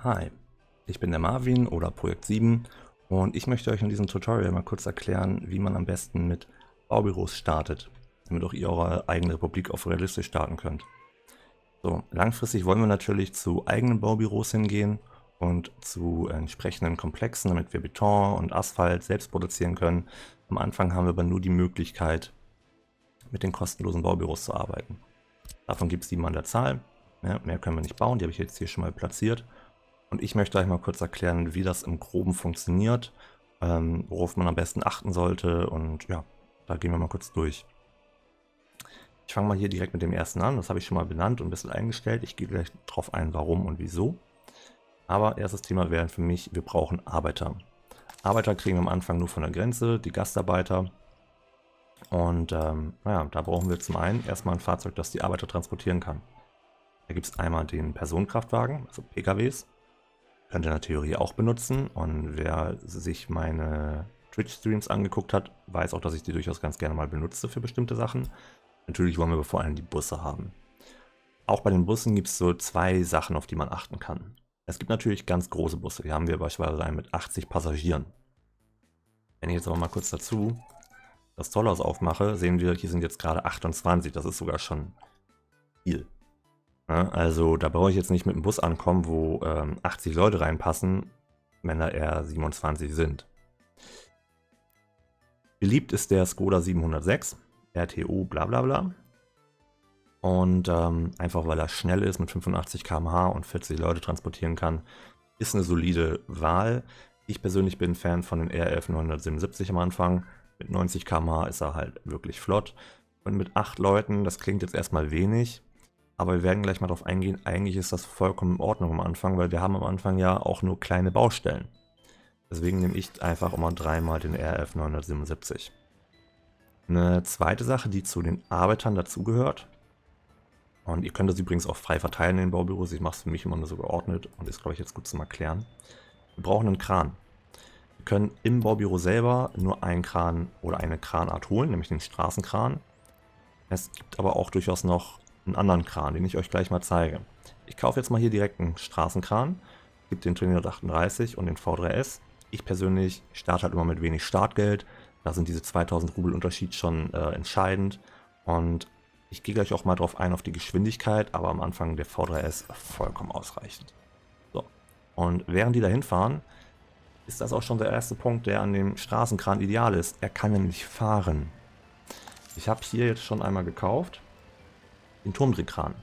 Hi, ich bin der Marvin oder Projekt 7 und ich möchte euch in diesem Tutorial mal kurz erklären, wie man am besten mit Baubüros startet, damit auch ihr eure eigene Republik auf realistisch starten könnt. So, langfristig wollen wir natürlich zu eigenen Baubüros hingehen und zu entsprechenden Komplexen, damit wir Beton und Asphalt selbst produzieren können. Am Anfang haben wir aber nur die Möglichkeit, mit den kostenlosen Baubüros zu arbeiten. Davon gibt es 7 an der Zahl. Ja, mehr können wir nicht bauen, die habe ich jetzt hier schon mal platziert. Und ich möchte euch mal kurz erklären, wie das im Groben funktioniert, worauf man am besten achten sollte, und ja, da gehen wir mal kurz durch. Ich fange mal hier direkt mit dem ersten an, das habe ich schon mal benannt und ein bisschen eingestellt. Ich gehe gleich drauf ein, warum und wieso. Aber erstes Thema wäre für mich, wir brauchen Arbeiter. Arbeiter kriegen wir am Anfang nur von der Grenze, die Gastarbeiter. Und naja, da brauchen wir zum einen erstmal ein Fahrzeug, das die Arbeiter transportieren kann. Da gibt es einmal den Personenkraftwagen, also PKWs. Könnt ihr in der Theorie auch benutzen, und wer sich meine Twitch-Streams angeguckt hat, weiß auch, dass ich die durchaus ganz gerne mal benutze für bestimmte Sachen. Natürlich wollen wir aber vor allem die Busse haben. Auch bei den Bussen gibt es so 2 Sachen, auf die man achten kann. Es gibt natürlich ganz große Busse, die haben wir beispielsweise einen mit 80 Passagieren. Wenn ich jetzt aber mal kurz dazu das Zollhaus aufmache, sehen wir, hier sind jetzt gerade 28, das ist sogar schon viel. Ja, also da brauche ich jetzt nicht mit dem Bus ankommen, wo 80 Leute reinpassen, wenn da eher 27 sind. Beliebt ist der Skoda 706, RTO bla bla bla. Und einfach weil er schnell ist, mit 85 km/h und 40 Leute transportieren kann, ist eine solide Wahl. Ich persönlich bin Fan von den RF 977 am Anfang. Mit 90 km/h ist er halt wirklich flott. Und mit 8 Leuten, das klingt jetzt erstmal wenig, aber wir werden gleich mal darauf eingehen, eigentlich ist das vollkommen in Ordnung am Anfang, weil wir haben am Anfang ja auch nur kleine Baustellen. Deswegen nehme ich einfach immer 3-mal den RF 977. Eine zweite Sache, die zu den Arbeitern dazugehört, und ihr könnt das übrigens auch frei verteilen in den Baubüros, ich mache es für mich immer nur so geordnet und ist, glaube ich, jetzt gut zum Erklären. Wir brauchen einen Kran. Wir können im Baubüro selber nur einen Kran oder eine Kranart holen, nämlich den Straßenkran. Es gibt aber auch durchaus noch einen anderen Kran, den ich euch gleich mal zeige. Ich kaufe jetzt mal hier direkt einen Straßenkran, gibt den Trainer 38 und den V3S. Ich persönlich starte halt immer mit wenig Startgeld, da sind diese 2000 Rubel Unterschied schon entscheidend, und ich gehe gleich auch mal drauf ein auf die Geschwindigkeit, aber am Anfang der V3S vollkommen ausreichend. So, und während die da hinfahren, ist das auch schon der erste Punkt, der an dem Straßenkran ideal ist. Er kann nämlich fahren. Ich habe hier jetzt schon einmal gekauft den Turmdrehkran.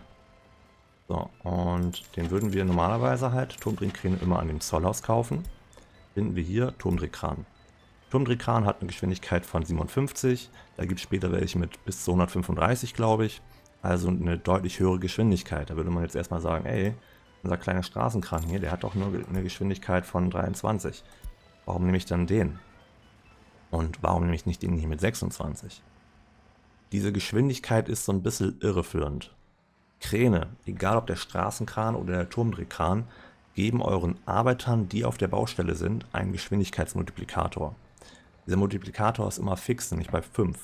So, und den würden wir normalerweise halt, Turmdrehkräne, immer an dem Zollhaus kaufen. Finden wir hier Turmdrehkran. Turmdrehkran hat eine Geschwindigkeit von 57, da gibt es später welche mit bis zu 135, glaube ich. Also eine deutlich höhere Geschwindigkeit. Da würde man jetzt erstmal sagen, ey, unser kleiner Straßenkran hier, der hat doch nur eine Geschwindigkeit von 23. Warum nehme ich dann den? Und warum nehme ich nicht den hier mit 26? Diese Geschwindigkeit ist so ein bisschen irreführend. Kräne, egal ob der Straßenkran oder der Turmdrehkran, geben euren Arbeitern, die auf der Baustelle sind, einen Geschwindigkeitsmultiplikator. Dieser Multiplikator ist immer fix, nämlich bei 5.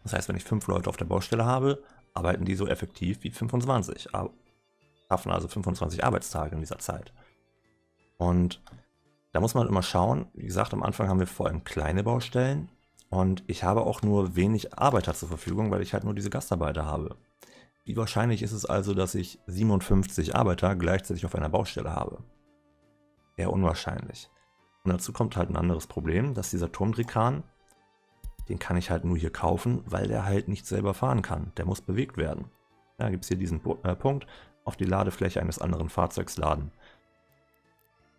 Das heißt, wenn ich 5 Leute auf der Baustelle habe, arbeiten die so effektiv wie 25. Schaffen also 25 Arbeitstage in dieser Zeit. Und da muss man immer schauen, wie gesagt, am Anfang haben wir vor allem kleine Baustellen, und ich habe auch nur wenig Arbeiter zur Verfügung, weil ich halt nur diese Gastarbeiter habe. Wie wahrscheinlich ist es also, dass ich 57 Arbeiter gleichzeitig auf einer Baustelle habe? Eher unwahrscheinlich. Und dazu kommt halt ein anderes Problem, dass dieser Turmdrehkran, den kann ich halt nur hier kaufen, weil der halt nicht selber fahren kann. Der muss bewegt werden. Da gibt es hier diesen Punkt, auf die Ladefläche eines anderen Fahrzeugs laden.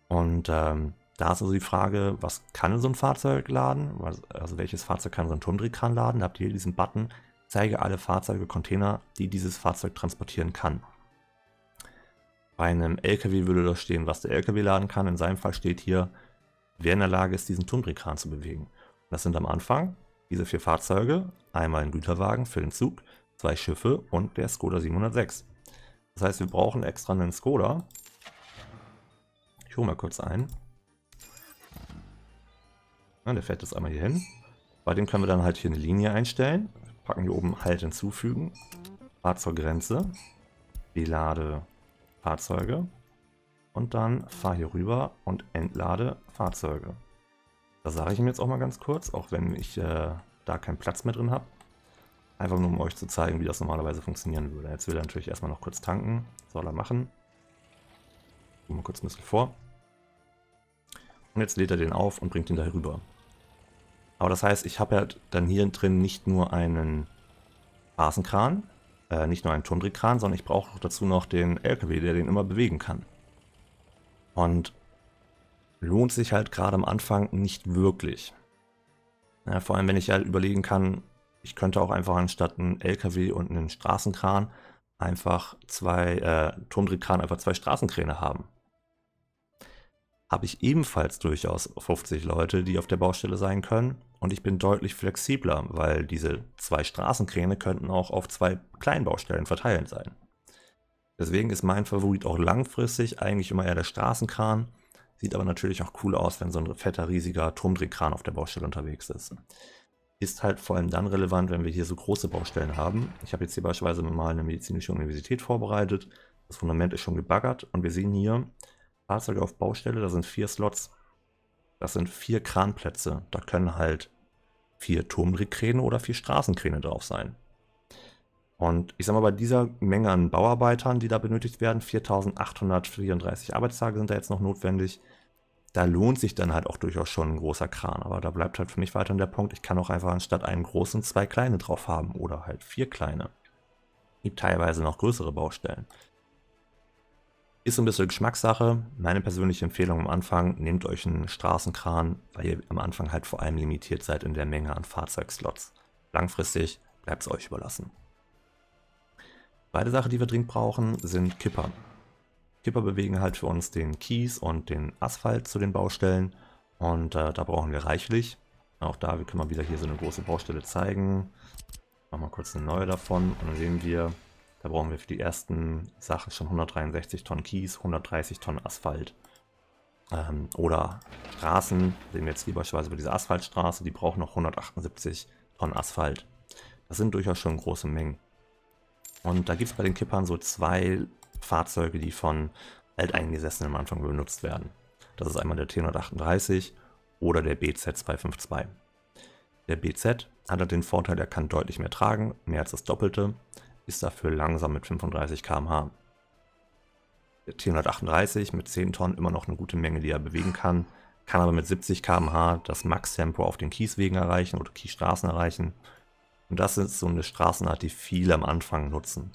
Und da ist also die Frage, was kann so ein Fahrzeug laden? Also welches Fahrzeug kann so ein Turmdrehkran laden? Da habt ihr hier diesen Button, zeige alle Fahrzeuge, Container, die dieses Fahrzeug transportieren kann. Bei einem LKW würde das stehen, was der LKW laden kann. In seinem Fall steht hier, wer in der Lage ist, diesen Turmdrehkran zu bewegen. Das sind am Anfang diese 4 Fahrzeuge, einmal ein Güterwagen für den Zug, 2 Schiffe und der Skoda 706. Das heißt, wir brauchen extra einen Skoda. Ich hole mal kurz ein. Ja, der fährt jetzt einmal hier hin. Bei dem können wir dann halt hier eine Linie einstellen. Packen hier oben Halt hinzufügen. Fahrtgrenze. Belade Fahrzeuge. und dann fahre hier rüber und entlade Fahrzeuge. Das sage ich ihm jetzt auch mal ganz kurz, auch wenn ich da keinen Platz mehr drin habe. Einfach nur, um euch zu zeigen, wie das normalerweise funktionieren würde. Jetzt will er natürlich erstmal noch kurz tanken. Soll er machen. Gehen wir kurz ein bisschen vor. Und jetzt lädt er den auf und bringt ihn da rüber. Aber das heißt, ich habe ja dann hier drin nicht nur einen Straßenkran, nicht nur einen Tundrikran, sondern ich brauche dazu noch den LKW, der den immer bewegen kann. Und lohnt sich halt gerade am Anfang nicht wirklich. Ja, vor allem, wenn ich halt überlegen kann, ich könnte auch einfach anstatt einen LKW und einen Straßenkran einfach Tundrikran einfach zwei Straßenkräne haben. Habe ich ebenfalls durchaus 50 Leute, die auf der Baustelle sein können. Und ich bin deutlich flexibler, weil diese zwei Straßenkräne könnten auch auf zwei Kleinbaustellen verteilt sein. Deswegen ist mein Favorit auch langfristig eigentlich immer eher der Straßenkran. Sieht aber natürlich auch cool aus, wenn so ein fetter, riesiger Turmdrehkran auf der Baustelle unterwegs ist. Ist halt vor allem dann relevant, wenn wir hier so große Baustellen haben. Ich habe jetzt hier beispielsweise mal eine medizinische Universität vorbereitet. Das Fundament ist schon gebaggert und wir sehen hier Fahrzeuge auf Baustelle, da sind 4 Slots. Das sind 4 Kranplätze. Da können halt 4 Turmdrehkräne oder 4 Straßenkräne drauf sein. Und ich sag mal, bei dieser Menge an Bauarbeitern, die da benötigt werden, 4.834 Arbeitstage sind da jetzt noch notwendig, da lohnt sich dann halt auch durchaus schon ein großer Kran. Aber da bleibt halt für mich weiterhin der Punkt, ich kann auch einfach anstatt einen großen 2 kleine drauf haben oder halt 4 kleine. Gibt teilweise noch größere Baustellen. Ist so ein bisschen Geschmackssache. Meine persönliche Empfehlung am Anfang, nehmt euch einen Straßenkran, weil ihr am Anfang halt vor allem limitiert seid in der Menge an Fahrzeugslots. Langfristig bleibt es euch überlassen. Zweite Sache, die wir dringend brauchen, sind Kipper. Kipper bewegen halt für uns den Kies und den Asphalt zu den Baustellen und da brauchen wir reichlich. Auch da können wir wieder hier so eine große Baustelle zeigen. Machen wir kurz eine neue davon und dann sehen wir, da brauchen wir für die ersten Sachen schon 163 Tonnen Kies, 130 Tonnen Asphalt. Oder Straßen, sehen wir jetzt hier beispielsweise bei dieser Asphaltstraße, die brauchen noch 178 Tonnen Asphalt. Das sind durchaus schon große Mengen. Und da gibt es bei den Kippern so 2 Fahrzeuge, die von Alteingesessenen am Anfang benutzt werden. Das ist einmal der T138 oder der BZ252. Der BZ hat halt den Vorteil, er kann deutlich mehr tragen, mehr als das Doppelte, ist dafür langsam mit 35 km/h. Der T138 mit 10 Tonnen immer noch eine gute Menge, die er bewegen kann aber mit 70 km/h das Max-Tempo auf den Kieswegen erreichen oder Kiesstraßen erreichen. Und das ist so eine Straßenart, die viele am Anfang nutzen.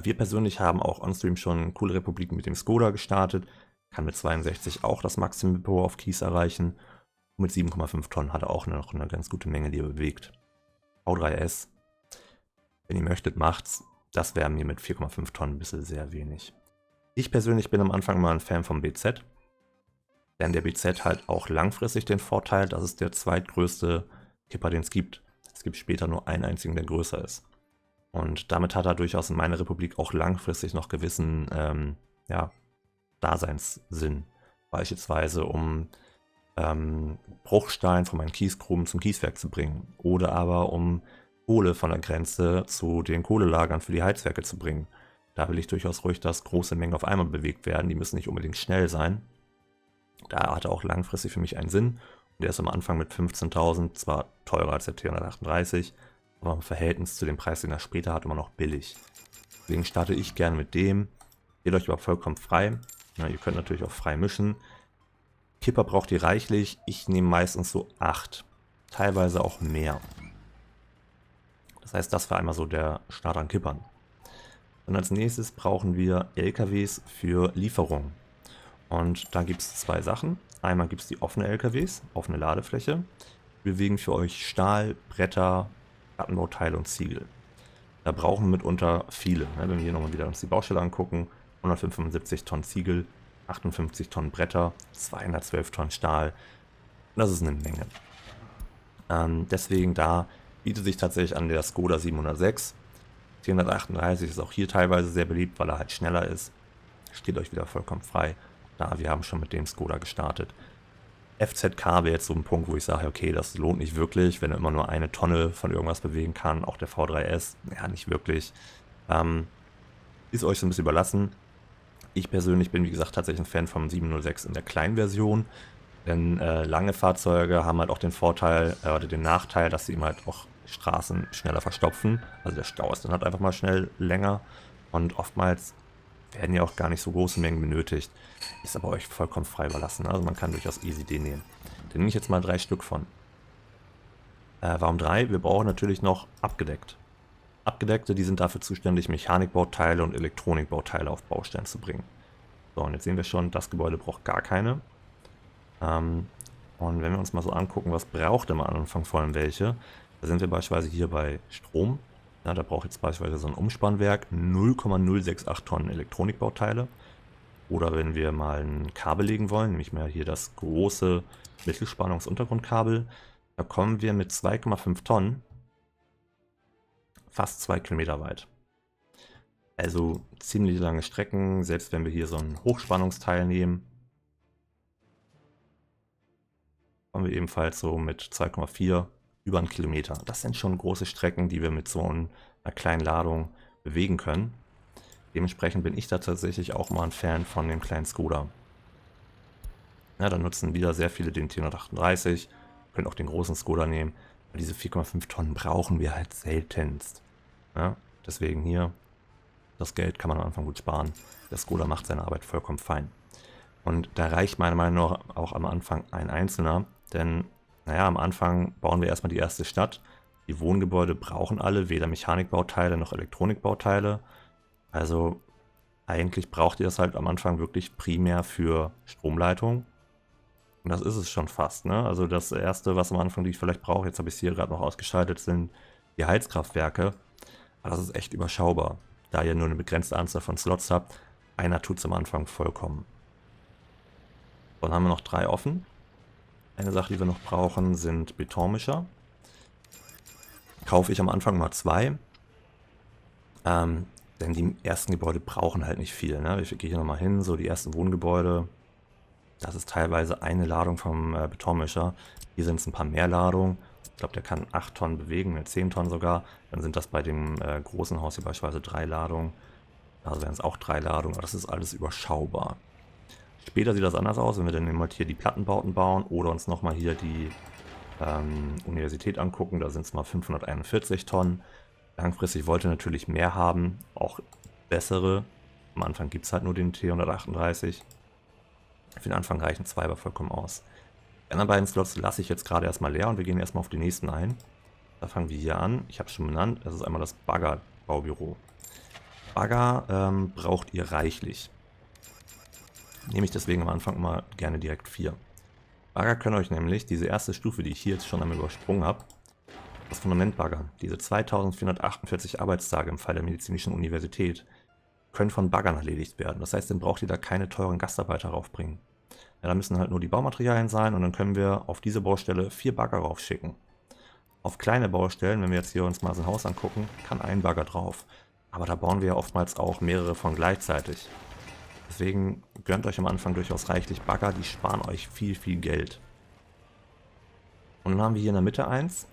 Wir persönlich haben auch on-stream schon Coole Republiken mit dem Skoda gestartet, kann mit 62 auch das Maximum auf Kies erreichen. Und mit 7,5 Tonnen hat er auch noch eine ganz gute Menge, die er bewegt. V3S, wenn ihr möchtet, macht's. Das wäre mir mit 4,5 Tonnen ein bisschen sehr wenig. Ich persönlich bin am Anfang mal ein Fan vom BZ, denn der BZ hat auch langfristig den Vorteil, dass es der zweitgrößte Kipper, den es gibt. Es gibt später nur einen einzigen, der größer ist. Und damit hat er durchaus in meiner Republik auch langfristig noch gewissen Daseinssinn. Beispielsweise um Bruchstein von meinen Kiesgruben zum Kieswerk zu bringen. Oder aber um Kohle von der Grenze zu den Kohlelagern für die Heizwerke zu bringen. Da will ich durchaus ruhig, dass große Mengen auf einmal bewegt werden. Die müssen nicht unbedingt schnell sein. Da hat er auch langfristig für mich einen Sinn. Und der ist am Anfang mit 15.000 zwar teurer als der T138, aber im Verhältnis zu dem Preis, den er später hat, immer noch billig. Deswegen starte ich gerne mit dem. Geht euch aber vollkommen frei. Ja, ihr könnt natürlich auch frei mischen. Kipper braucht ihr reichlich. Ich nehme meistens so 8. Teilweise auch mehr. Das heißt, das war einmal so der Start an Kippern. Und als nächstes brauchen wir LKWs für Lieferungen. Und da gibt es 2 Sachen. Einmal gibt es die offene LKWs, offene Ladefläche. Wir bewegen für euch Stahl, Bretter, Plattenbauteile und Ziegel. Da brauchen wir mitunter viele. Wenn wir hier nochmal wieder uns die Baustelle angucken, 175 Tonnen Ziegel, 58 Tonnen Bretter, 212 Tonnen Stahl. Das ist eine Menge. Deswegen da bietet sich tatsächlich an der Skoda 706. T138 ist auch hier teilweise sehr beliebt, weil er halt schneller ist. Steht euch wieder vollkommen frei. Da, wir haben schon mit dem Skoda gestartet. FZK wäre jetzt so ein Punkt, wo ich sage, okay, das lohnt nicht wirklich, wenn er immer nur 1 Tonne von irgendwas bewegen kann. Auch der V3S, ja, nicht wirklich. Ist euch so ein bisschen überlassen. Ich persönlich bin, wie gesagt, tatsächlich ein Fan vom 706 in der kleinen Version, denn lange Fahrzeuge haben halt auch den Vorteil oder den Nachteil, dass sie eben halt auch Straßen schneller verstopfen. Also der Stau ist dann halt einfach mal schnell länger und oftmals werden ja auch gar nicht so große Mengen benötigt. Ist aber euch vollkommen frei überlassen. Also man kann durchaus easy den nehmen. Den nehme ich jetzt mal 3 Stück von. Warum 3? Wir brauchen natürlich noch abgedeckt. Abgedeckte, die sind dafür zuständig, Mechanikbauteile und Elektronikbauteile auf Baustellen zu bringen. So, und jetzt sehen wir schon, das Gebäude braucht gar keine. Und wenn wir uns mal so angucken, was braucht am Anfang vor allem welche, da sind wir beispielsweise hier bei Strom. Ja, da braucht jetzt beispielsweise so ein Umspannwerk 0,068 Tonnen Elektronikbauteile. Oder wenn wir mal ein Kabel legen wollen, nämlich mal hier das große Mittelspannungsuntergrundkabel, da kommen wir mit 2,5 Tonnen fast 2 Kilometer weit. Also ziemlich lange Strecken, selbst wenn wir hier so ein Hochspannungsteil nehmen, kommen wir ebenfalls so mit 2,4 über einen Kilometer. Das sind schon große Strecken, die wir mit so einer kleinen Ladung bewegen können. Dementsprechend bin ich da tatsächlich auch mal ein Fan von dem kleinen Skoda. Ja, da nutzen wieder sehr viele den T138, können auch den großen Skoda nehmen. Aber diese 4,5 Tonnen brauchen wir halt seltenst. Ja, deswegen hier, das Geld kann man am Anfang gut sparen. Der Skoda macht seine Arbeit vollkommen fein. Und da reicht meiner Meinung nach auch am Anfang ein einzelner, denn naja, am Anfang bauen wir erstmal die erste Stadt. Die Wohngebäude brauchen alle weder Mechanikbauteile noch Elektronikbauteile. Also eigentlich braucht ihr das halt am Anfang wirklich primär für Stromleitung. Und das ist es schon fast, ne? Also das erste, was am Anfang die ich vielleicht brauche, jetzt habe ich es hier gerade noch ausgeschaltet, sind die Heizkraftwerke. Aber das ist echt überschaubar, da ihr nur eine begrenzte Anzahl von Slots habt. Einer tut es am Anfang vollkommen. Dann haben wir noch 3 offen. Eine Sache, die wir noch brauchen, sind Betonmischer. Kaufe ich am Anfang mal 2. Denn die ersten Gebäude brauchen halt nicht viel. Ne? Ich gehe hier nochmal hin, so die ersten Wohngebäude. Das ist teilweise eine Ladung vom Betonmischer. Hier sind es ein paar mehr Ladungen. Ich glaube, der kann 8 Tonnen bewegen, 10 Tonnen sogar. Dann sind das bei dem großen Haus hier beispielsweise 3 Ladungen. Also wären es auch 3 Ladungen, aber das ist alles überschaubar. Später sieht das anders aus, wenn wir dann mal hier die Plattenbauten bauen oder uns nochmal hier die Universität angucken. Da sind es mal 541 Tonnen. Langfristig wollte natürlich mehr haben, auch bessere. Am Anfang gibt es halt nur den T138. Für den Anfang reichen 2 aber vollkommen aus. Die anderen beiden Slots lasse ich jetzt gerade erstmal leer und wir gehen erstmal auf die nächsten ein. Da fangen wir hier an. Ich habe es schon benannt. Das ist einmal das Bagger-Baubüro. Bagger braucht ihr reichlich. Nehme ich deswegen am Anfang immer gerne direkt 4. Bagger können euch nämlich, diese erste Stufe, die ich hier jetzt schon einmal übersprungen habe, das Fundamentbagger, diese 2448 Arbeitstage im Fall der Medizinischen Universität, können von Baggern erledigt werden. Das heißt, dann braucht ihr da keine teuren Gastarbeiter raufbringen. Ja, da müssen halt nur die Baumaterialien sein und dann können wir auf diese Baustelle 4 Bagger raufschicken. Auf kleine Baustellen, wenn wir jetzt hier uns mal so ein Haus angucken, kann ein Bagger drauf. Aber da bauen wir ja oftmals auch mehrere von gleichzeitig. Deswegen gönnt euch am Anfang durchaus reichlich Bagger, die sparen euch viel, viel Geld. Und dann haben wir hier in der Mitte eins.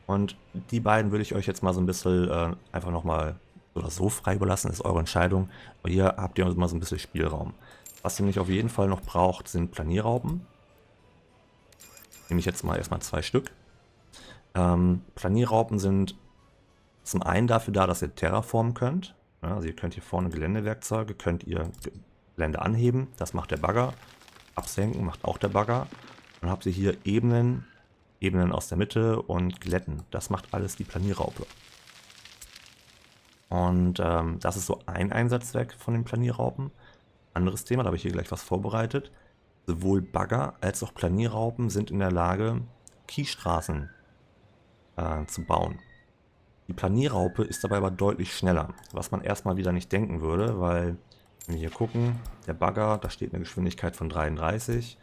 Und die beiden würde ich euch jetzt mal so ein bisschen einfach nochmal oder so frei überlassen, ist eure Entscheidung. Aber hier habt ihr mal so ein bisschen Spielraum. Was ihr nämlich auf jeden Fall noch braucht, sind Planierraupen. Nehme ich jetzt mal erstmal 2 Stück. Planierraupen sind zum einen dafür da, dass ihr terraformen könnt. Ja, also ihr könnt hier vorne Geländewerkzeuge, könnt ihr Gelände anheben, das macht der Bagger. Absenken macht auch der Bagger. Dann habt ihr hier Ebenen aus der Mitte und Glätten. Das macht alles die Planierraupe. Und das ist so ein Einsatzzweck von den Planierraupen. Anderes Thema, da habe ich hier gleich was vorbereitet. Sowohl Bagger als auch Planierraupen sind in der Lage, Kiesstraßen zu bauen. Die Planierraupe ist dabei aber deutlich schneller, was man erstmal wieder nicht denken würde, weil, wenn wir hier gucken, der Bagger, da steht eine Geschwindigkeit von 33,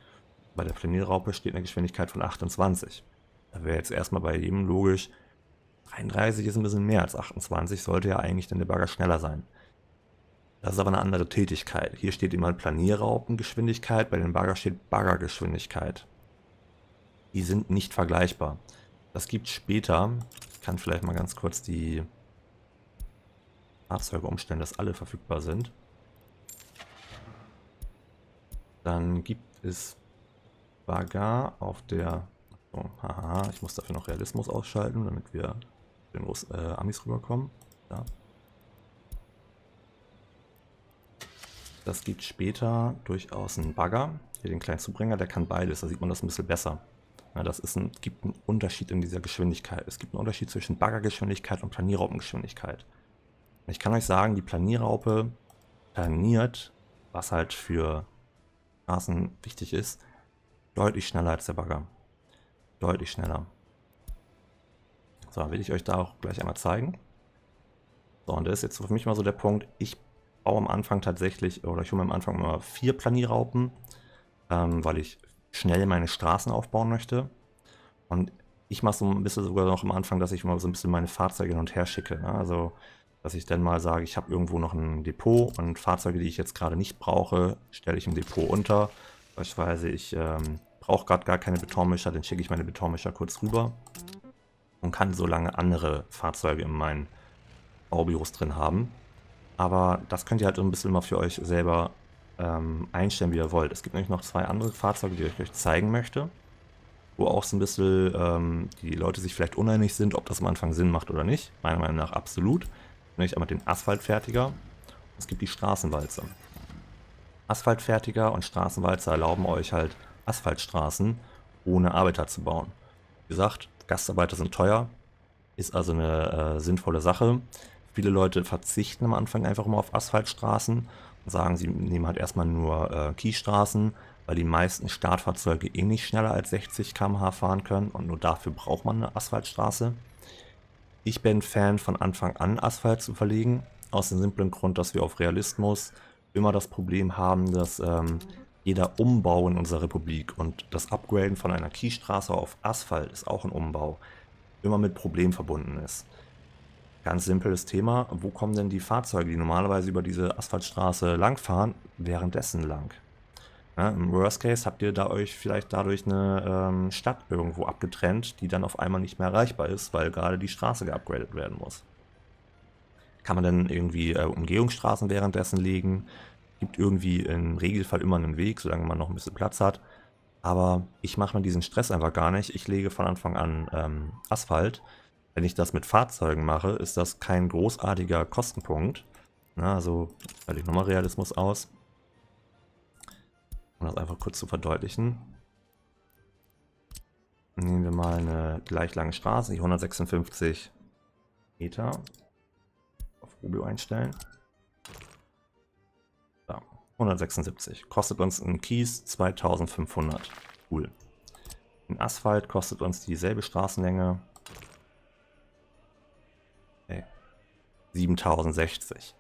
bei der Planierraupe steht eine Geschwindigkeit von 28. Da wäre jetzt erstmal bei jedem logisch, 33 ist ein bisschen mehr als 28, sollte ja eigentlich dann der Bagger schneller sein. Das ist aber eine andere Tätigkeit. Hier steht immer Planierraupengeschwindigkeit, bei den Bagger steht Baggergeschwindigkeit. Die sind nicht vergleichbar. Das gibt später, ich kann vielleicht mal ganz kurz die Fahrzeuge umstellen, dass alle verfügbar sind. Dann gibt es Bagger auf der... Oh, haha, ich muss dafür noch Realismus ausschalten, damit wir den Amis rüberkommen. Ja. Das gibt später durchaus einen Bagger, hier den kleinen Zubringer, der kann beides, da sieht man das ein bisschen besser. Ja, gibt einen Unterschied in dieser Geschwindigkeit. Es gibt einen Unterschied zwischen Baggergeschwindigkeit und Planierraupengeschwindigkeit. Ich kann euch sagen, die Planierraupe planiert, was halt für Straßen wichtig ist, deutlich schneller als der Bagger. Deutlich schneller. So, will ich euch da auch gleich einmal zeigen. So, und das ist jetzt für mich mal so der Punkt, ich baue am Anfang tatsächlich, oder ich hole mir am Anfang immer 4 Planierraupen, weil ich schnell meine Straßen aufbauen möchte. Und ich mache so ein bisschen sogar noch am Anfang, dass ich mal so ein bisschen meine Fahrzeuge hin und her schicke. Ne? Also, dass ich dann mal sage, ich habe irgendwo noch ein Depot und Fahrzeuge, die ich jetzt gerade nicht brauche, stelle ich im Depot unter. Beispielsweise, ich brauche gerade gar keine Betonmischer, dann schicke ich meine Betonmischer kurz rüber und kann so lange andere Fahrzeuge in meinen Baubüros drin haben. Aber das könnt ihr halt ein bisschen mal für euch selber einstellen, wie ihr wollt. Es gibt nämlich noch 2 andere Fahrzeuge, die ich euch zeigen möchte, wo auch so ein bisschen die Leute sich vielleicht uneinig sind, ob das am Anfang Sinn macht oder nicht. Meiner Meinung nach absolut. Nämlich einmal den Asphaltfertiger. Es gibt die Straßenwalze. Asphaltfertiger und Straßenwalze erlauben euch halt Asphaltstraßen ohne Arbeiter zu bauen. Wie gesagt, Gastarbeiter sind teuer, ist also eine sinnvolle Sache. Viele Leute verzichten am Anfang einfach immer auf Asphaltstraßen und sagen, sie nehmen halt erstmal nur Kiesstraßen, weil die meisten Startfahrzeuge eh nicht schneller als 60 km/h fahren können und nur dafür braucht man eine Asphaltstraße. Ich bin Fan von Anfang an Asphalt zu verlegen, aus dem simplen Grund, dass wir auf Realismus immer das Problem haben, dass jeder Umbau in unserer Republik und das Upgraden von einer Kiesstraße auf Asphalt ist auch ein Umbau, immer mit Problemen verbunden ist. Ganz simples Thema, wo kommen denn die Fahrzeuge, die normalerweise über diese Asphaltstraße langfahren, währenddessen lang? Ja, im Worst Case habt ihr da euch vielleicht dadurch eine Stadt irgendwo abgetrennt, die dann auf einmal nicht mehr erreichbar ist, weil gerade die Straße geupgradet werden muss. Kann man dann irgendwie Umgehungsstraßen währenddessen legen? Gibt irgendwie im Regelfall immer einen Weg, solange man noch ein bisschen Platz hat. Aber ich mache mir diesen Stress einfach gar nicht. Ich lege von Anfang an Asphalt. Wenn ich das mit Fahrzeugen mache, ist das kein großartiger Kostenpunkt. Na, also schalte ich nochmal Realismus aus. Um das einfach kurz zu verdeutlichen. Nehmen wir mal eine gleich lange Straße, die 156 Meter. Auf Rubio einstellen. Da, 176. Kostet uns ein Kies 2500. Cool. Ein Asphalt kostet uns dieselbe Straßenlänge 7060.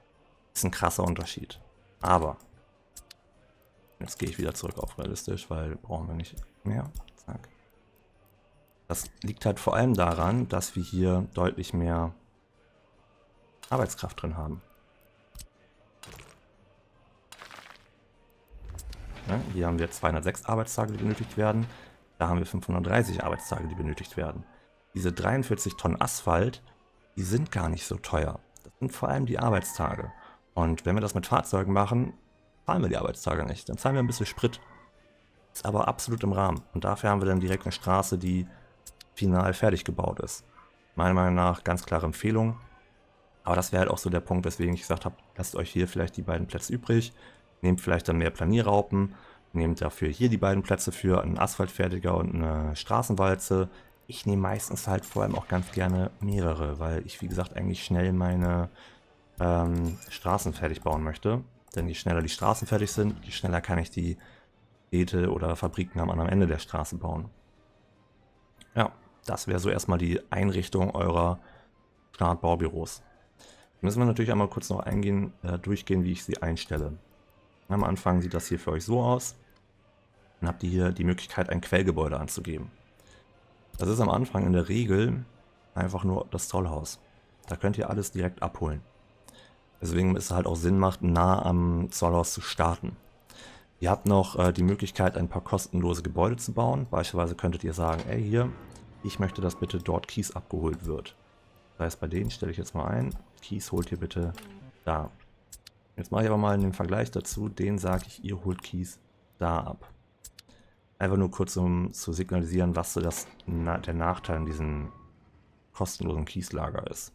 Ist ein krasser Unterschied. Aber jetzt gehe ich wieder zurück auf realistisch, weil brauchen wir nicht mehr. Zack. Das liegt halt vor allem daran, dass wir hier deutlich mehr Arbeitskraft drin haben. Ja, hier haben wir 206 Arbeitstage, die benötigt werden. Da haben wir 530 Arbeitstage, die benötigt werden. Diese 43 Tonnen Asphalt, die sind gar nicht so teuer. Das sind vor allem die Arbeitstage. Und wenn wir das mit Fahrzeugen machen, zahlen wir die Arbeitstage nicht. Dann zahlen wir ein bisschen Sprit. Ist aber absolut im Rahmen. Und dafür haben wir dann direkt eine Straße, die final fertig gebaut ist. Meiner Meinung nach ganz klare Empfehlung. Aber das wäre halt auch so der Punkt, weswegen ich gesagt habe, lasst euch hier vielleicht die beiden Plätze übrig. Nehmt vielleicht dann mehr Planierraupen. Nehmt dafür hier die beiden Plätze für einen Asphaltfertiger und eine Straßenwalze. Ich nehme meistens halt vor allem auch ganz gerne mehrere, weil ich, wie gesagt, eigentlich schnell meine Straßen fertig bauen möchte. Denn je schneller die Straßen fertig sind, je schneller kann ich die Städte oder Fabriken am anderen Ende der Straße bauen. Ja, das wäre so erstmal die Einrichtung eurer Startbaubüros. Müssen wir natürlich einmal kurz noch durchgehen, wie ich sie einstelle. Am Anfang sieht das hier für euch so aus. Dann habt ihr hier die Möglichkeit, ein Quellgebäude anzugeben. Das ist am Anfang in der Regel einfach nur das Zollhaus. Da könnt ihr alles direkt abholen. Deswegen ist es halt auch Sinn macht, nah am Zollhaus zu starten. Ihr habt noch die Möglichkeit, ein paar kostenlose Gebäude zu bauen. Beispielsweise könntet ihr sagen, ey hier, ich möchte, dass bitte dort Kies abgeholt wird. Das heißt, bei denen stelle ich jetzt mal ein, Kies holt ihr bitte da. Jetzt mache ich aber mal einen Vergleich dazu, den sage ich, ihr holt Kies da ab. Einfach nur kurz, um zu signalisieren, was so der Nachteil an diesem kostenlosen Kieslager ist.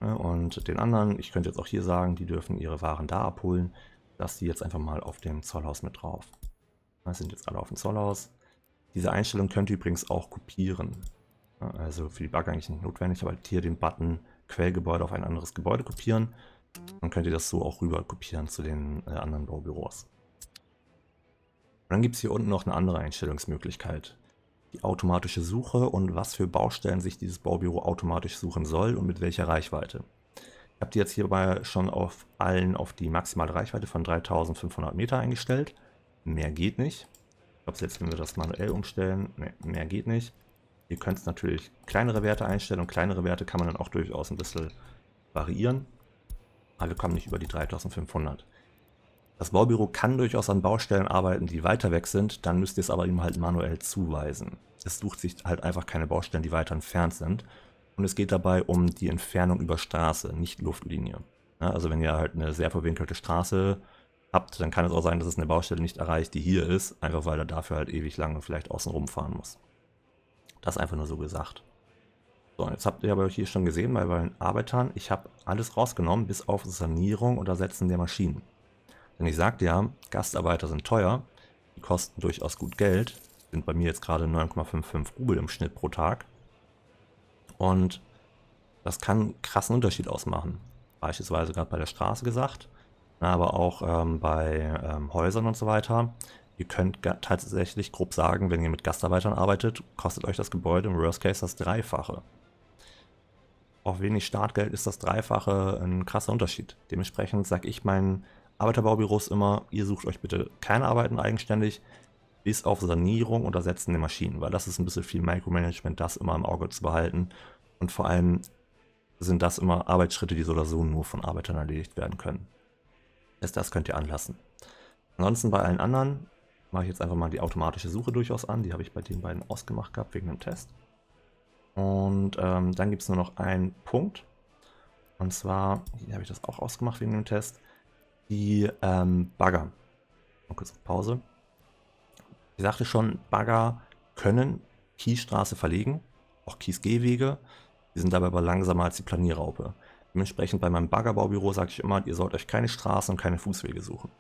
Ja, und den anderen, ich könnte jetzt auch hier sagen, die dürfen ihre Waren da abholen. Lass die jetzt einfach mal auf dem Zollhaus mit drauf. Das sind jetzt alle auf dem Zollhaus. Diese Einstellung könnt ihr übrigens auch kopieren. Ja, also für die Bagger eigentlich nicht notwendig, aber hier den Button Quellgebäude auf ein anderes Gebäude kopieren. Dann könnt ihr das so auch rüber kopieren zu den anderen Baubüros. Und dann gibt es hier unten noch eine andere Einstellungsmöglichkeit. Die automatische Suche und was für Baustellen sich dieses Baubüro automatisch suchen soll und mit welcher Reichweite. Ich habe die jetzt hierbei schon auf allen auf die maximale Reichweite von 3500 Meter eingestellt. Mehr geht nicht. Ich glaube, selbst wenn wir das manuell umstellen, nee, mehr geht nicht. Ihr könnt natürlich kleinere Werte einstellen und kleinere Werte kann man dann auch durchaus ein bisschen variieren. Aber wir kommen nicht über die 3500. Das Baubüro kann durchaus an Baustellen arbeiten, die weiter weg sind, dann müsst ihr es aber ihm halt manuell zuweisen. Es sucht sich halt einfach keine Baustellen, die weiter entfernt sind. Und es geht dabei um die Entfernung über Straße, nicht Luftlinie. Ja, also wenn ihr halt eine sehr verwinkelte Straße habt, dann kann es auch sein, dass es eine Baustelle nicht erreicht, die hier ist, einfach weil er dafür halt ewig lange vielleicht außen rumfahren muss. Das einfach nur so gesagt. So, jetzt habt ihr aber hier schon gesehen bei den Arbeitern, ich habe alles rausgenommen, bis auf Sanierung und Ersetzen der Maschinen. Denn ich sagte ja, Gastarbeiter sind teuer, die kosten durchaus gut Geld, sind bei mir jetzt gerade 9,55 Rubel im Schnitt pro Tag. Und das kann einen krassen Unterschied ausmachen. Beispielsweise gerade bei der Straße gesagt, aber auch bei Häusern und so weiter. Ihr könnt tatsächlich grob sagen, wenn ihr mit Gastarbeitern arbeitet, kostet euch das Gebäude im Worst Case das Dreifache. Auf wenig Startgeld ist das Dreifache ein krasser Unterschied. Dementsprechend sage ich meinen Arbeiterbaubüros immer, ihr sucht euch bitte keine Arbeiten eigenständig, bis auf Sanierung und Ersetzen der Maschinen, weil das ist ein bisschen viel Micromanagement, das immer im Auge zu behalten. Und vor allem sind das immer Arbeitsschritte, die so oder so nur von Arbeitern erledigt werden können. Das könnt ihr anlassen. Ansonsten bei allen anderen mache ich jetzt einfach mal die automatische Suche durchaus an. Die habe ich bei den beiden ausgemacht gehabt wegen dem Test. Und dann gibt es nur noch einen Punkt. Und zwar, hier habe ich das auch ausgemacht wegen dem Test, die Bagger. Mal kurz auf Pause. Ich sagte schon, Bagger können Kiesstraße verlegen, auch Kiesgehwege. Die sind dabei aber langsamer als die Planierraupe. Dementsprechend bei meinem Baggerbaubüro sage ich immer, ihr sollt euch keine Straßen und keine Fußwege suchen.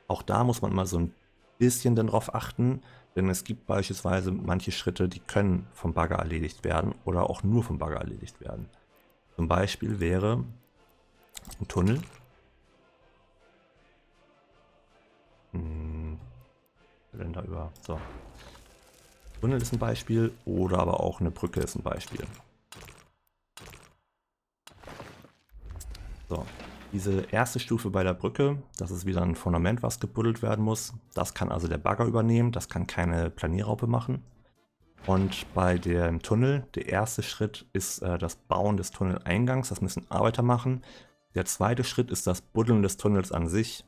Auch da muss man immer so ein bisschen darauf achten, denn es gibt beispielsweise manche Schritte, die können vom Bagger erledigt werden oder auch nur vom Bagger erledigt werden. Zum Beispiel wäre ein Tunnel. Denn da über. So. Tunnel ist ein Beispiel oder aber auch eine Brücke ist ein Beispiel. So. Diese erste Stufe bei der Brücke, das ist wieder ein Fundament, was gebuddelt werden muss. Das kann also der Bagger übernehmen, das kann keine Planierraupe machen. Und bei dem Tunnel, der erste Schritt ist das Bauen des Tunneleingangs, das müssen Arbeiter machen. Der zweite Schritt ist das Buddeln des Tunnels an sich.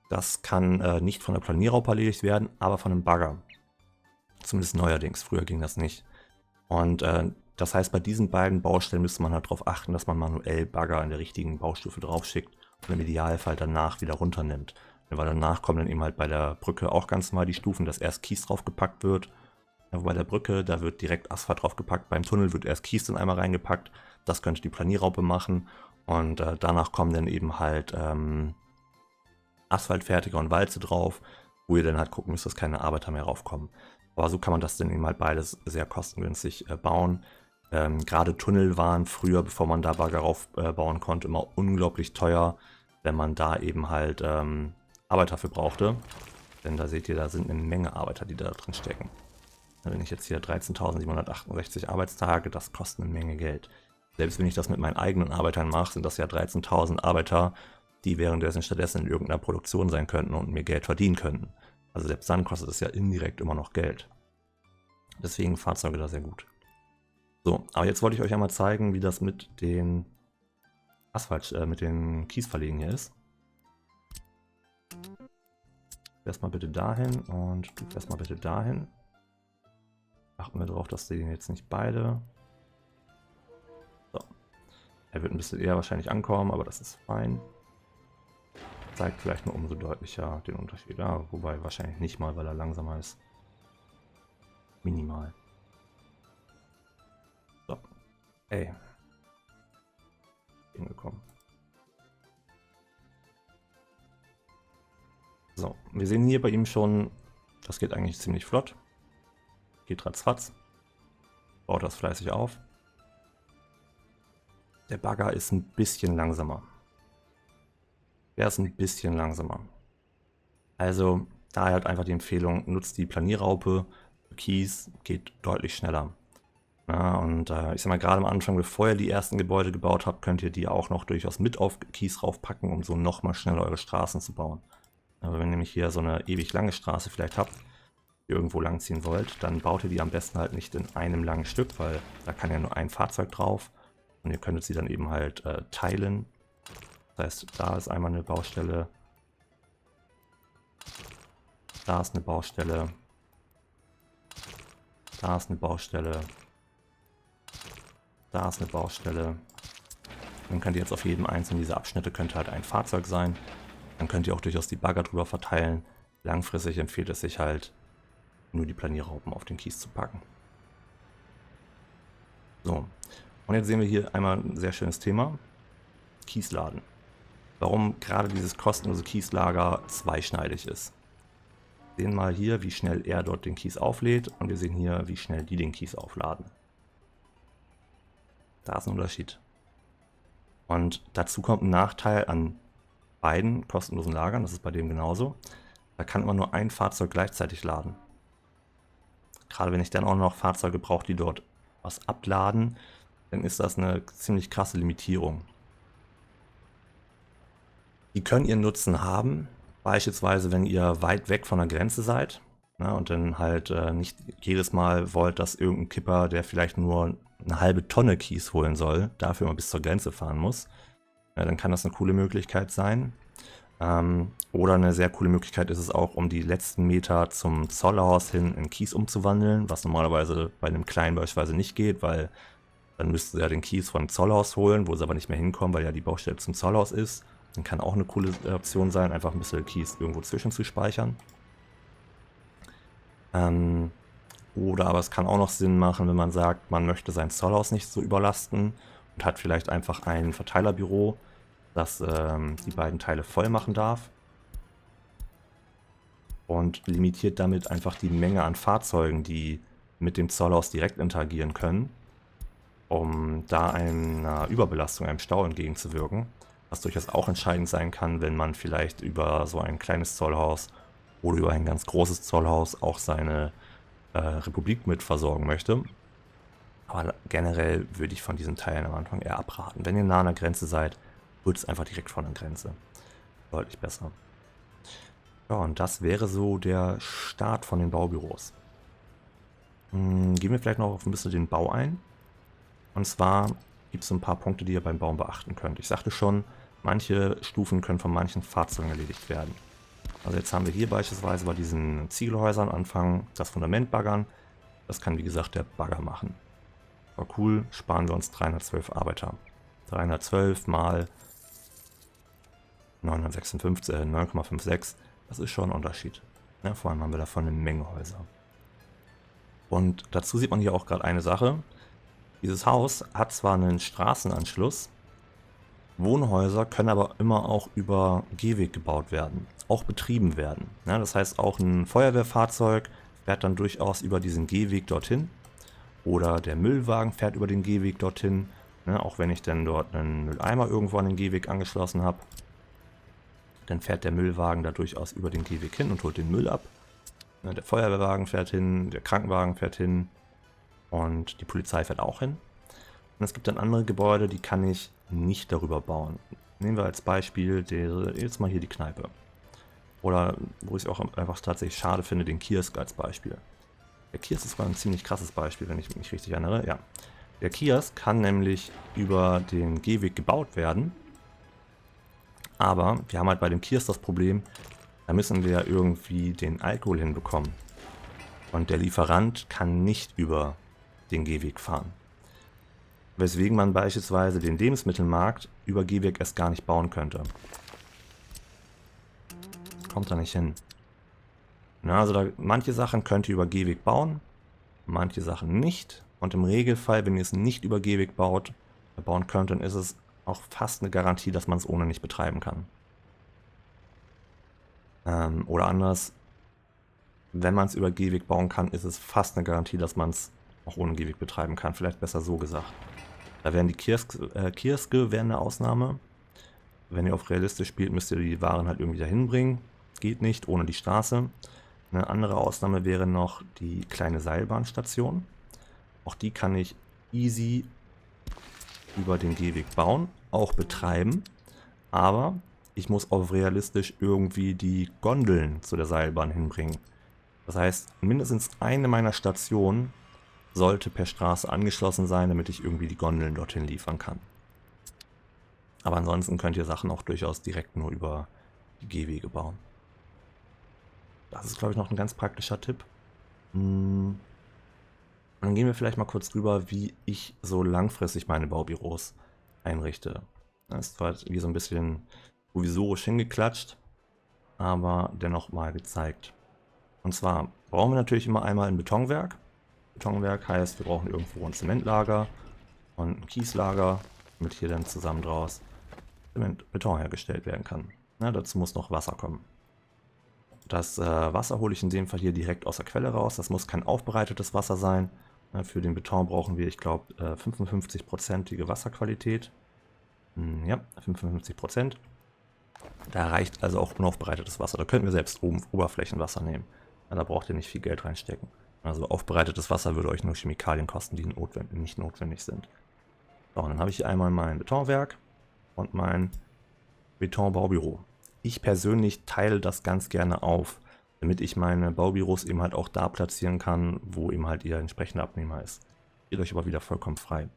Das kann nicht von der Planierraupe erledigt werden, aber von einem Bagger. Zumindest neuerdings, früher ging das nicht. Und das heißt, bei diesen beiden Baustellen müsste man halt darauf achten, dass man manuell Bagger in der richtigen Baustufe draufschickt und im Idealfall danach wieder runternimmt. Weil danach kommen dann eben halt bei der Brücke auch ganz normal die Stufen, dass erst Kies draufgepackt wird. Bei der Brücke, da wird direkt Asphalt draufgepackt. Beim Tunnel wird erst Kies dann einmal reingepackt. Das könnte die Planierraupe machen. Und danach kommen dann eben halt Asphaltfertiger und Walze drauf, wo ihr dann halt gucken müsst, dass keine Arbeiter mehr raufkommen. Aber so kann man das dann eben halt beides sehr kostengünstig bauen. Gerade Tunnel waren früher, bevor man da Bagger raufbauen konnte, immer unglaublich teuer, wenn man da eben halt Arbeiter für brauchte. Denn da seht ihr, da sind eine Menge Arbeiter, die da drin stecken. Wenn ich jetzt hier 13.768 Arbeitstage, das kostet eine Menge Geld. Selbst wenn ich das mit meinen eigenen Arbeitern mache, sind das ja 13.000 Arbeiter, die währenddessen stattdessen in irgendeiner Produktion sein könnten und mir Geld verdienen könnten. Also selbst dann kostet es ja indirekt immer noch Geld. Deswegen Fahrzeuge da sehr gut. So, aber jetzt wollte ich euch einmal zeigen, wie das mit den mit den Kiesverlegen hier ist. Fährst mal bitte dahin und du fährst mal bitte dahin. Achten wir darauf, dass die jetzt nicht beide. So. Er wird ein bisschen eher wahrscheinlich ankommen, aber das ist fein. zeigt vielleicht nur umso deutlicher den Unterschied. Ja, wobei wahrscheinlich nicht mal, weil er langsamer ist. Minimal. So. Ey. Hingekommen. So, wir sehen hier bei ihm schon, das geht eigentlich ziemlich flott. Geht ratzfatz. Baut das fleißig auf. Der Bagger ist ein bisschen langsamer. Der ist ein bisschen langsamer. Also daher halt einfach die Empfehlung, nutzt die Planierraupe. Keys geht deutlich schneller. Ja, und ich sag mal, gerade am Anfang, bevor ihr die ersten Gebäude gebaut habt, könnt ihr die auch noch durchaus mit auf Keys raufpacken, um so nochmal schneller eure Straßen zu bauen. Aber wenn ihr nämlich hier so eine ewig lange Straße vielleicht habt, die ihr irgendwo langziehen wollt, dann baut ihr die am besten halt nicht in einem langen Stück, weil da kann ja nur ein Fahrzeug drauf. Und ihr könntet sie dann eben halt teilen. Das heißt, da ist einmal eine Baustelle. Da ist eine Baustelle. Da ist eine Baustelle. Da ist eine Baustelle. Dann könnt ihr jetzt auf jedem einzelnen dieser Abschnitte könnte halt ein Fahrzeug sein. Dann könnt ihr auch durchaus die Bagger drüber verteilen. Langfristig empfiehlt es sich halt, nur die Planierraupen auf den Kies zu packen. So, und jetzt sehen wir hier einmal ein sehr schönes Thema. Kiesladen. Warum gerade dieses kostenlose Kieslager zweischneidig ist. Wir sehen mal hier, wie schnell er dort den Kies auflädt, und wir sehen hier, wie schnell die den Kies aufladen. Da ist ein Unterschied. Und dazu kommt ein Nachteil an beiden kostenlosen Lagern, das ist bei dem genauso. Da kann immer nur ein Fahrzeug gleichzeitig laden. Gerade wenn ich dann auch noch Fahrzeuge brauche, die dort was abladen, dann ist das eine ziemlich krasse Limitierung. Die können ihren Nutzen haben, beispielsweise wenn ihr weit weg von der Grenze seid, ne, und dann halt nicht jedes Mal wollt, dass irgendein Kipper, der vielleicht nur eine halbe Tonne Kies holen soll, dafür mal bis zur Grenze fahren muss. Ja, dann kann das eine coole Möglichkeit sein. Oder eine sehr coole Möglichkeit ist es auch, um die letzten Meter zum Zollhaus hin in Kies umzuwandeln, was normalerweise bei einem kleinen beispielsweise nicht geht, weil dann müssten sie ja den Kies vom Zollhaus holen, wo sie aber nicht mehr hinkommen, weil ja die Baustelle zum Zollhaus ist. Dann kann auch eine coole Option sein, einfach ein bisschen Kies irgendwo zwischen zu speichern. Oder aber es kann auch noch Sinn machen, wenn man sagt, man möchte sein Zollhaus nicht so überlasten und hat vielleicht einfach ein Verteilerbüro, das die beiden Teile voll machen darf und limitiert damit einfach die Menge an Fahrzeugen, die mit dem Zollhaus direkt interagieren können, um da einer Überbelastung, einem Stau entgegenzuwirken, was durchaus auch entscheidend sein kann, wenn man vielleicht über so ein kleines Zollhaus oder über ein ganz großes Zollhaus auch seine Republik mit versorgen möchte. Aber generell würde ich von diesen Teilen am Anfang eher abraten. Wenn ihr nah an der Grenze seid, wird es einfach direkt von der Grenze. Deutlich besser. Ja, und das wäre so der Start von den Baubüros. Gehen wir vielleicht noch auf ein bisschen den Bau ein. Und zwar gibt es ein paar Punkte, die ihr beim Bauen beachten könnt. Ich sagte schon, manche Stufen können von manchen Fahrzeugen erledigt werden. Also jetzt haben wir hier beispielsweise bei diesen Ziegelhäusern anfangen das Fundament baggern. Das kann wie gesagt der Bagger machen. War cool, sparen wir uns 312 Arbeiter. 312 mal 956, das ist schon ein Unterschied. Ja, vor allem haben wir davon eine Menge Häuser. Und dazu sieht man hier auch gerade eine Sache. Dieses Haus hat zwar einen Straßenanschluss, Wohnhäuser können aber immer auch über Gehweg gebaut werden, auch betrieben werden. Ja, das heißt, auch ein Feuerwehrfahrzeug fährt dann durchaus über diesen Gehweg dorthin. Oder der Müllwagen fährt über den Gehweg dorthin, ne, auch wenn ich dann dort einen Mülleimer irgendwo an den Gehweg angeschlossen habe. Dann fährt der Müllwagen da durchaus über den Gehweg hin und holt den Müll ab. Ne, der Feuerwehrwagen fährt hin, der Krankenwagen fährt hin und die Polizei fährt auch hin. Und es gibt dann andere Gebäude, die kann ich nicht darüber bauen. Nehmen wir als Beispiel jetzt mal hier die Kneipe. Oder wo ich es auch einfach tatsächlich schade finde, den Kiosk als Beispiel. Der Kiosk ist mal ein ziemlich krasses Beispiel, wenn ich mich richtig erinnere. Ja. Der Kiosk kann nämlich über den Gehweg gebaut werden. Aber wir haben halt bei dem Kiosk das Problem, da müssen wir irgendwie den Alkohol hinbekommen. Und der Lieferant kann nicht über den Gehweg fahren. Weswegen man beispielsweise den Lebensmittelmarkt über Gehweg erst gar nicht bauen könnte. kommt da nicht hin. Na, also manche Sachen könnt ihr über Gehweg bauen, manche Sachen nicht. Und im Regelfall, wenn ihr es nicht über Gehweg bauen könnt, dann ist es auch fast eine Garantie, dass man es ohne nicht betreiben kann. Oder anders, wenn man es über Gehweg bauen kann, ist es fast eine Garantie, dass man es auch ohne Gehweg betreiben kann. Vielleicht besser so gesagt. Da wären die Kioske wären eine Ausnahme. Wenn ihr auf realistisch spielt, müsst ihr die Waren halt irgendwie dahin bringen. Geht nicht, ohne die Straße. Eine andere Ausnahme wäre noch die kleine Seilbahnstation. Auch die kann ich easy über den Gehweg bauen, auch betreiben. Aber ich muss auf realistisch irgendwie die Gondeln zu der Seilbahn hinbringen. Das heißt, mindestens eine meiner Stationen sollte per Straße angeschlossen sein, damit ich irgendwie die Gondeln dorthin liefern kann. Aber ansonsten könnt ihr Sachen auch durchaus direkt nur über die Gehwege bauen. Das ist, glaube ich, noch ein ganz praktischer Tipp. Und dann gehen wir vielleicht mal kurz drüber, wie ich so langfristig meine Baubüros einrichte. Das ist zwar wie so ein bisschen provisorisch hingeklatscht, aber dennoch mal gezeigt. Und zwar brauchen wir natürlich immer einmal ein Betonwerk. Betonwerk heißt, wir brauchen irgendwo ein Zementlager und ein Kieslager, damit hier dann zusammen draus Beton hergestellt werden kann. Ja, dazu muss noch Wasser kommen. Das Wasser hole ich in dem Fall hier direkt aus der Quelle raus. Das muss kein aufbereitetes Wasser sein. Für den Beton brauchen wir, ich glaube, 55%ige Wasserqualität. Ja, 55%. Da reicht also auch unaufbereitetes Wasser. Da könnten wir selbst Oberflächenwasser nehmen. Da braucht ihr nicht viel Geld reinstecken. Also aufbereitetes Wasser würde euch nur Chemikalien kosten, die nicht notwendig sind. So, und dann habe ich hier einmal mein Betonwerk und mein Betonbaubüro. Ich persönlich teile das ganz gerne auf, damit ich meine Baubüros eben halt auch da platzieren kann, wo eben halt ihr entsprechender Abnehmer ist. Geht euch aber wieder vollkommen frei.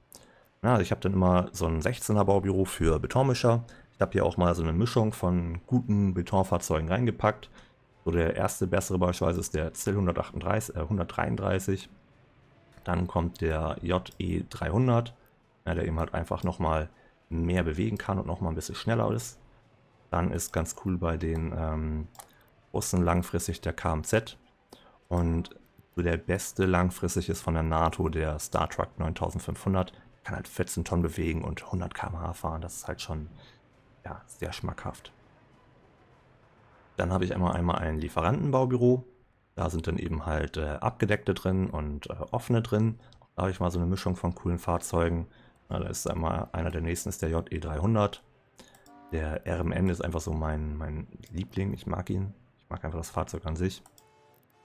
Ja, also ich habe dann immer so ein 16er Baubüro für Betonmischer. Ich habe hier auch mal so eine Mischung von guten Betonfahrzeugen reingepackt. So der erste bessere beispielsweise ist der ZIL 133. Dann kommt der JE 300, der eben halt einfach nochmal mehr bewegen kann und nochmal ein bisschen schneller ist. Dann ist ganz cool bei den Russen langfristig der KMZ. Und so der beste langfristig ist von der NATO der StarTruck 9500. Kann halt 14 Tonnen bewegen und 100 km/h fahren. Das ist halt schon ja, sehr schmackhaft. Dann habe ich einmal ein Lieferantenbaubüro. Da sind dann eben halt abgedeckte drin und offene drin. Da habe ich mal so eine Mischung von coolen Fahrzeugen. Da ist einmal einer der nächsten ist der JE 300. Der RMN ist einfach so mein Liebling. Ich mag ihn. Ich mag einfach das Fahrzeug an sich.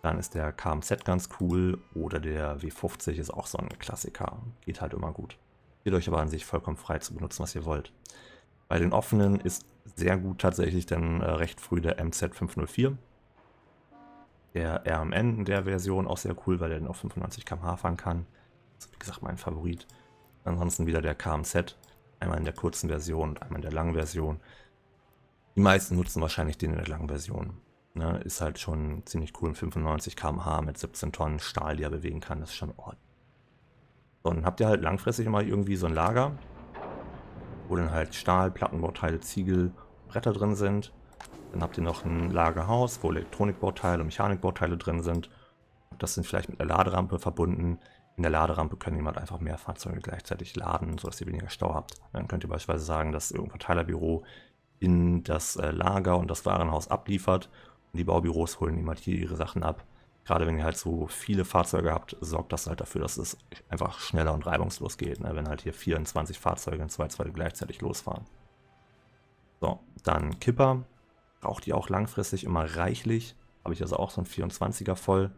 Dann ist der KMZ ganz cool. Oder der W50 ist auch so ein Klassiker. Geht halt immer gut. Geht euch aber an sich vollkommen frei zu benutzen, was ihr wollt. Bei den offenen ist sehr gut tatsächlich dann recht früh der MZ504. Der RMN in der Version auch sehr cool, weil der dann auf 95 km/h fahren kann. Das ist wie gesagt mein Favorit. Ansonsten wieder der KMZ. Einmal in der kurzen Version und einmal in der langen Version. Die meisten nutzen wahrscheinlich den in der langen Version. Ne, ist halt schon ziemlich cool. 95 km/h mit 17 Tonnen Stahl, die er bewegen kann. Das ist schon ordentlich. So, dann habt ihr halt langfristig immer irgendwie so ein Lager, wo dann halt Stahl, Plattenbauteile, Ziegel, Bretter drin sind. Dann habt ihr noch ein Lagerhaus, wo Elektronikbauteile und Mechanikbauteile drin sind. Das sind vielleicht mit einer Laderampe verbunden. In der Laderampe können jemand einfach mehr Fahrzeuge gleichzeitig laden, sodass ihr weniger Stau habt. Dann könnt ihr beispielsweise sagen, dass irgendein Verteilerbüro in das Lager und das Warenhaus abliefert. Und die Baubüros holen jemand hier ihre Sachen ab. Gerade wenn ihr halt so viele Fahrzeuge habt, sorgt das halt dafür, dass es einfach schneller und reibungslos geht. Ne? Wenn halt hier 24 Fahrzeuge in zwei gleichzeitig losfahren. So, dann Kipper. Braucht ihr auch langfristig immer reichlich. Habe ich also auch so ein 24er voll.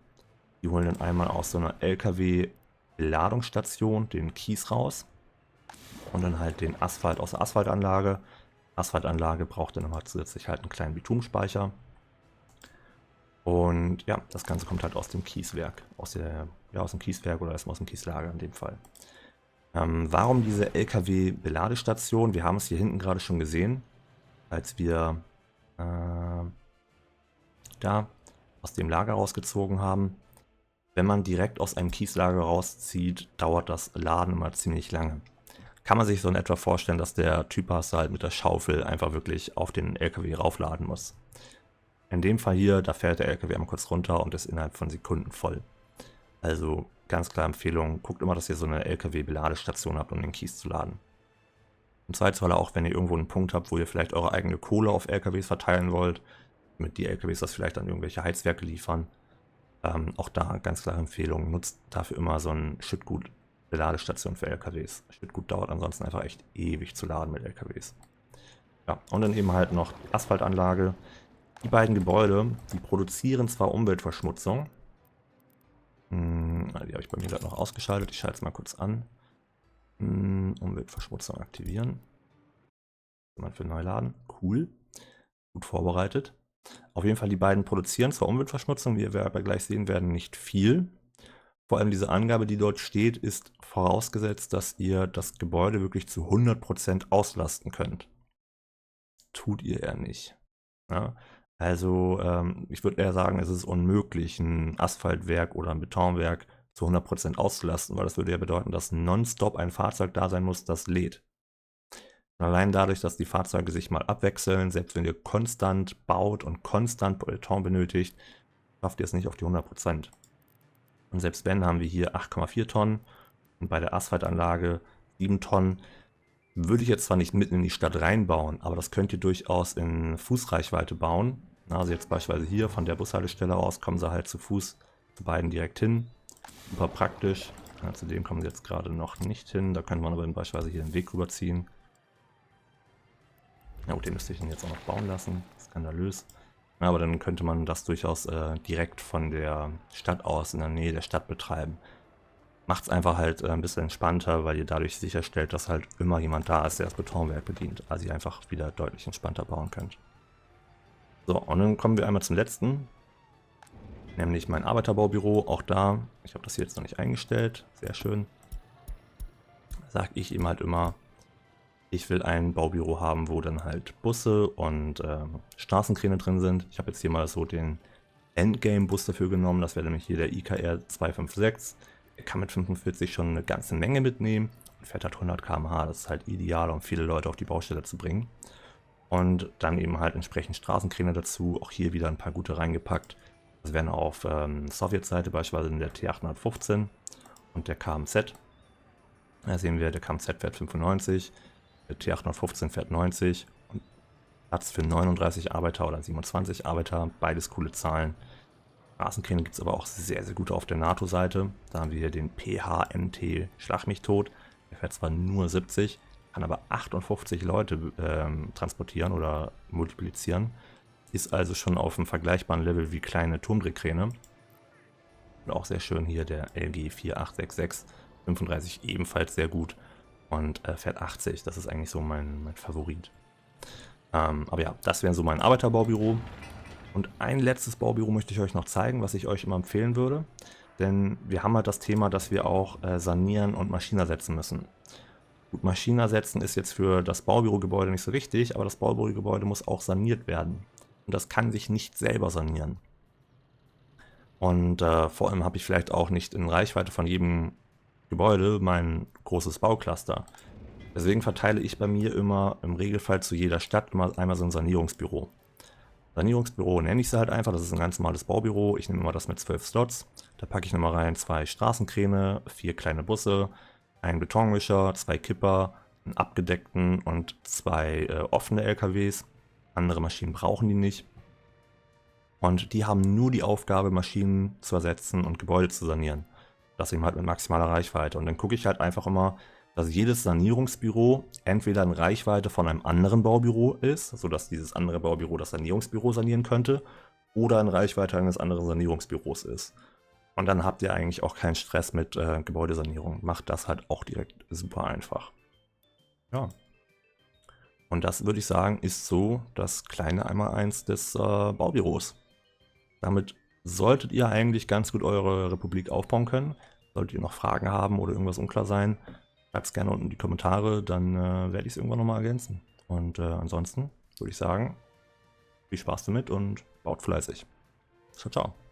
Die holen dann einmal aus so einer LKW-Beladungsstation den Kies raus. Und dann halt den Asphalt aus der Asphaltanlage. Asphaltanlage braucht dann nochmal zusätzlich halt einen kleinen Bitumenspeicher. Und ja, das Ganze kommt halt aus dem Kieswerk. Aus dem Kieswerk oder erstmal aus dem Kieslager in dem Fall. Warum diese LKW-Beladestation? Wir haben es hier hinten gerade schon gesehen, als wir da aus dem Lager rausgezogen haben. Wenn man direkt aus einem Kieslager rauszieht, dauert das Laden immer ziemlich lange. Kann man sich so in etwa vorstellen, dass der Typ halt mit der Schaufel einfach wirklich auf den LKW raufladen muss. In dem Fall hier, da fährt der LKW einmal kurz runter und ist innerhalb von Sekunden voll. Also ganz klar Empfehlung, guckt immer, dass ihr so eine LKW-Beladestation habt, um den Kies zu laden. Im Zweifelsfall auch, wenn ihr irgendwo einen Punkt habt, wo ihr vielleicht eure eigene Kohle auf LKWs verteilen wollt, damit die LKWs das vielleicht an irgendwelche Heizwerke liefern. Auch da ganz klare Empfehlung, nutzt dafür immer so ein Schüttgut-Beladestation für LKWs. Schüttgut dauert ansonsten einfach echt ewig zu laden mit LKWs. Ja, und dann eben halt noch die Asphaltanlage. Die beiden Gebäude, die produzieren zwar Umweltverschmutzung. Die habe ich bei mir gerade noch ausgeschaltet. Ich schalte es mal kurz an. Umweltverschmutzung aktivieren. Jemand für Neuladen. Cool. Gut vorbereitet. Auf jeden Fall, die beiden produzieren zwar Umweltverschmutzung, wie wir aber gleich sehen werden, nicht viel. Vor allem diese Angabe, die dort steht, ist vorausgesetzt, dass ihr das Gebäude wirklich zu 100% auslasten könnt. Tut ihr eher nicht. Ja? Also ich würde eher sagen, es ist unmöglich, ein Asphaltwerk oder ein Betonwerk zu 100% auszulasten, weil das würde ja bedeuten, dass nonstop ein Fahrzeug da sein muss, das lädt. Und allein dadurch, dass die Fahrzeuge sich mal abwechseln, selbst wenn ihr konstant baut und konstant Beton benötigt, schafft ihr es nicht auf die 100%. Und selbst wenn, haben wir hier 8,4 Tonnen und bei der Asphaltanlage 7 Tonnen. Würde ich jetzt zwar nicht mitten in die Stadt reinbauen, aber das könnt ihr durchaus in Fußreichweite bauen. Also jetzt beispielsweise hier von der Bushaltestelle aus kommen sie halt zu Fuß zu beiden direkt hin. Super praktisch. Ja, zudem kommen sie jetzt gerade noch nicht hin. Da könnte man aber beispielsweise hier den Weg rüberziehen. Ja gut, den müsste ich dann jetzt auch noch bauen lassen. Skandalös. Ja, aber dann könnte man das durchaus direkt von der Stadt aus in der Nähe der Stadt betreiben. Macht es einfach halt ein bisschen entspannter, weil ihr dadurch sicherstellt, dass halt immer jemand da ist, der das Betonwerk bedient. Also ihr einfach wieder deutlich entspannter bauen könnt. So, und dann kommen wir einmal zum letzten. Nämlich mein Arbeiterbaubüro. Auch da, ich habe das hier jetzt noch nicht eingestellt. Sehr schön. Sage ich ihm halt immer, ich will ein Baubüro haben, wo dann halt Busse und Straßenkräne drin sind. Ich habe jetzt hier mal so den Endgame-Bus dafür genommen. Das wäre nämlich hier der IKR 256. Er kann mit 45 schon eine ganze Menge mitnehmen und fährt halt 100 km/h. Das ist halt ideal, um viele Leute auf die Baustelle zu bringen. Und dann eben halt entsprechend Straßenkräne dazu. Auch hier wieder ein paar gute reingepackt. Das wären auf Sowjetseite beispielsweise der T815 und der KMZ. Da sehen wir, der KMZ fährt 95, der T815 fährt 90 und Platz für 39 Arbeiter oder 27 Arbeiter. Beides coole Zahlen. Straßenkräne gibt es aber auch sehr, sehr gut auf der NATO-Seite. Da haben wir hier den PHMT Schlag mich tot. Der fährt zwar nur 70, kann aber 58 Leute transportieren oder multiplizieren. Ist also schon auf einem vergleichbaren Level wie kleine Turmdrehkräne. Und auch sehr schön hier der LG 4866, 35 ebenfalls sehr gut und fährt 80. Das ist eigentlich so mein Favorit. Aber ja, das wäre so mein Arbeiterbaubüro. Und ein letztes Baubüro möchte ich euch noch zeigen, was ich euch immer empfehlen würde. Denn wir haben halt das Thema, dass wir auch sanieren und Maschinen ersetzen müssen. Gut, Maschinen ersetzen ist jetzt für das Baubürogebäude nicht so wichtig, aber das Baubürogebäude muss auch saniert werden. Und das kann sich nicht selber sanieren. Und vor allem habe ich vielleicht auch nicht in Reichweite von jedem Gebäude mein großes Baucluster. Deswegen verteile ich bei mir immer im Regelfall zu jeder Stadt immer einmal so ein Sanierungsbüro. Sanierungsbüro nenne ich sie halt einfach, das ist ein ganz normales Baubüro. Ich nehme immer das mit 12 Slots. Da packe ich nochmal rein 2 Straßenkräne, 4 kleine Busse, einen Betonmischer, 2 Kipper, einen abgedeckten und 2 offene LKWs. Andere Maschinen brauchen die nicht. Und die haben nur die Aufgabe, Maschinen zu ersetzen und Gebäude zu sanieren. Das eben halt mit maximaler Reichweite. Und dann gucke ich halt einfach immer, dass jedes Sanierungsbüro entweder in Reichweite von einem anderen Baubüro ist, sodass dieses andere Baubüro das Sanierungsbüro sanieren könnte, oder in Reichweite eines anderen Sanierungsbüros ist. Und dann habt ihr eigentlich auch keinen Stress mit Gebäudesanierung. Macht das halt auch direkt super einfach. Ja. Und das würde ich sagen, ist so das kleine Einmaleins des Baubüros. Damit solltet ihr eigentlich ganz gut eure Republik aufbauen können. Solltet ihr noch Fragen haben oder irgendwas unklar sein, schreibt es gerne unten in die Kommentare, dann werde ich es irgendwann nochmal ergänzen. Und ansonsten würde ich sagen, viel Spaß damit und baut fleißig. Ciao, ciao.